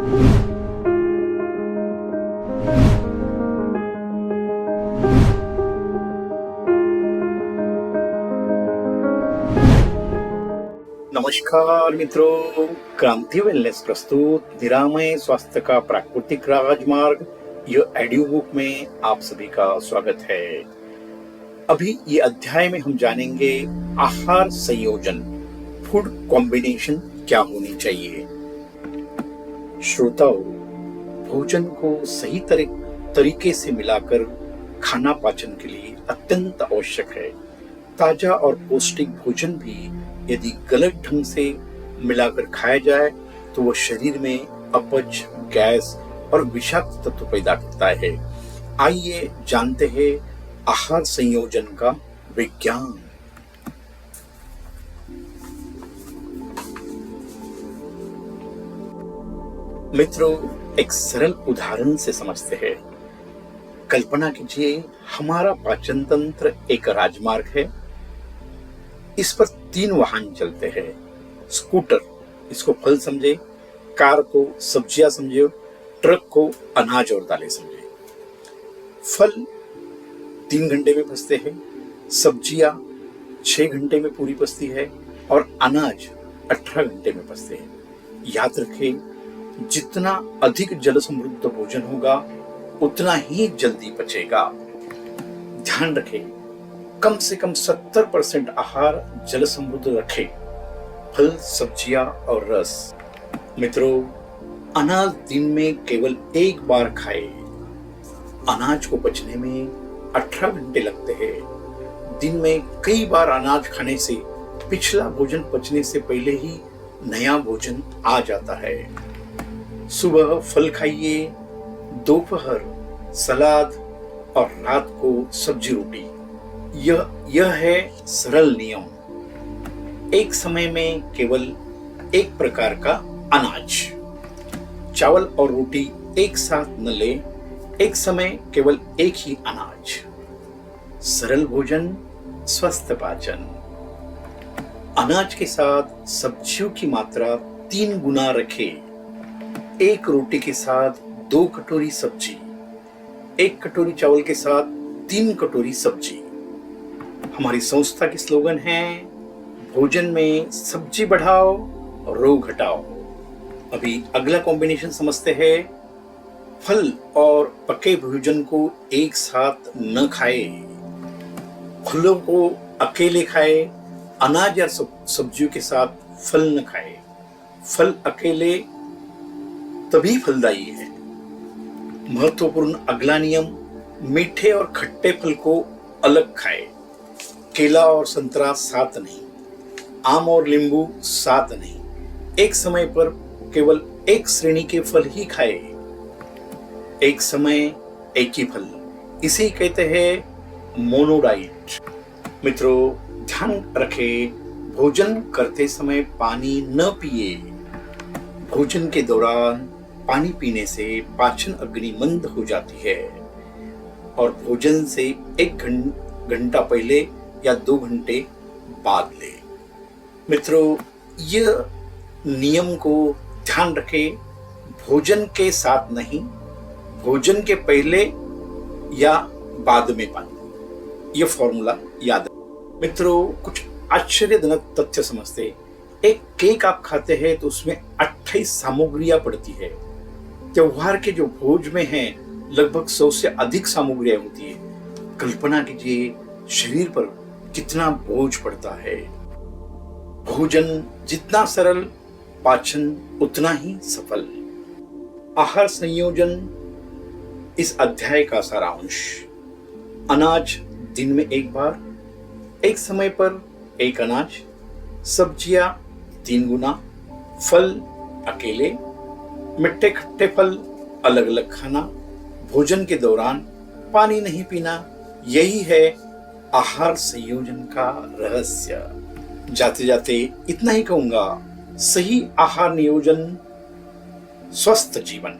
नमस्कार मित्रों, क्रांति वेलनेस प्रस्तुत निरामय स्वास्थ्य का प्राकृतिक राजमार्ग यह ऑडियो बुक में आप सभी का स्वागत है। अभी ये अध्याय में हम जानेंगे आहार संयोजन, फूड कॉम्बिनेशन क्या होनी चाहिए। श्रोताओं, भोजन को सही तरीके से मिलाकर खाना पाचन के लिए अत्यंत आवश्यक है। ताजा और पौष्टिक भोजन भी यदि गलत ढंग से मिलाकर खाया जाए तो वह शरीर में अपच, गैस और विषाक्त तत्व पैदा करता है। आइए जानते हैं आहार संयोजन का विज्ञान। मित्रों, एक सरल उदाहरण से समझते हैं। कल्पना कीजिए, हमारा पाचन तंत्र एक राजमार्ग है। इस पर 3 वाहन चलते हैं। स्कूटर, इसको फल समझे, कार को सब्जियां समझे, ट्रक को अनाज और दालें समझे। फल 3 घंटे में पचते हैं, सब्जियां 6 घंटे में पूरी पचती है और अनाज 18 घंटे में पचते हैं। याद रखें, जितना अधिक जल समृद्ध भोजन होगा उतना ही जल्दी पचेगा। ध्यान रखें, कम से कम 70% आहार जल समृद्ध रखें, फल, सब्जियां और रस। मित्रों, अनाज दिन में केवल एक बार खाए। अनाज को पचने में 18 घंटे लगते हैं। दिन में कई बार अनाज खाने से पिछला भोजन पचने से पहले ही नया भोजन आ जाता है। सुबह फल खाइए, दोपहर सलाद और रात को सब्जी रोटी। यह है सरल नियम। एक समय में केवल एक प्रकार का अनाज, चावल और रोटी एक साथ न ले, एक समय केवल एक ही अनाज। सरल भोजन, स्वस्थ पाचन। अनाज के साथ सब्जियों की मात्रा 3 गुना रखें। एक रोटी के साथ 2 कटोरी सब्जी, 1 कटोरी चावल के साथ 3 कटोरी सब्जी। हमारी संस्था की स्लोगन है, भोजन में सब्जी बढ़ाओ, रोग घटाओ। अभी अगला कॉम्बिनेशन समझते हैं। फल और पके भोजन को एक साथ न खाए। फलों को अकेले खाए, अनाज या सब्जियों के साथ फल न खाए। फल अकेले तभी फलदायी है। महत्वपूर्ण अगला नियम, मीठे और खट्टे फल को अलग खाए। केला और संतरा साथ नहीं, आम और नींबू साथ नहीं। एक समय पर केवल एक श्रेणी के फल ही खाए। एक समय एक ही फल, इसे कहते हैं मोनोडाइट। मित्रों, ध्यान रखें, भोजन करते समय पानी न पिए। भोजन के दौरान पानी पीने से पाचन अग्नि मंद हो जाती है और भोजन से 1 घंटा पहले या 2 घंटे बाद ले। मित्रों, यह नियम को ध्यान रखें। भोजन के साथ नहीं, भोजन के पहले या बाद में पानी। यह फॉर्मूला याद रखें। मित्रों, कुछ आश्चर्यजनक तथ्य समझते। एक केक आप खाते हैं तो उसमें 28 सामग्रियां पड़ती है। त्योहार के जो भोज में हैं लगभग 100 से अधिक सामग्रियां होती है। कल्पना कीजिए, शरीर पर कितना बोझ पड़ता है। भोजन जितना सरल, पाचन उतना ही सफल। आहार संयोजन इस अध्याय का सारांश। अनाज दिन में एक बार, एक समय पर एक अनाज। सब्जियां 3 गुना, फल अकेले, मिट्टे खट्टे फल अलग अलग खाना। भोजन के दौरान पानी नहीं पीना। यही है आहार संयोजन का रहस्य। जाते जाते इतना ही कहूंगा, सही आहार नियोजन, स्वस्थ जीवन।